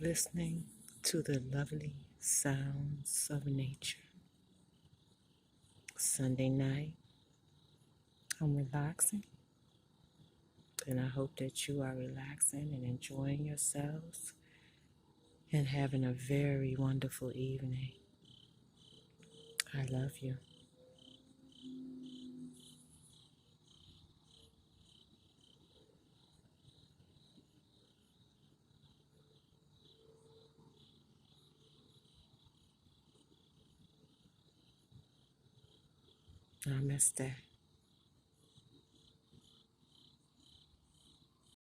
listening to the lovely sounds of nature. Sunday night, I'm relaxing, and I hope that you are relaxing and enjoying yourselves and having a very wonderful evening. I love you. Namaste.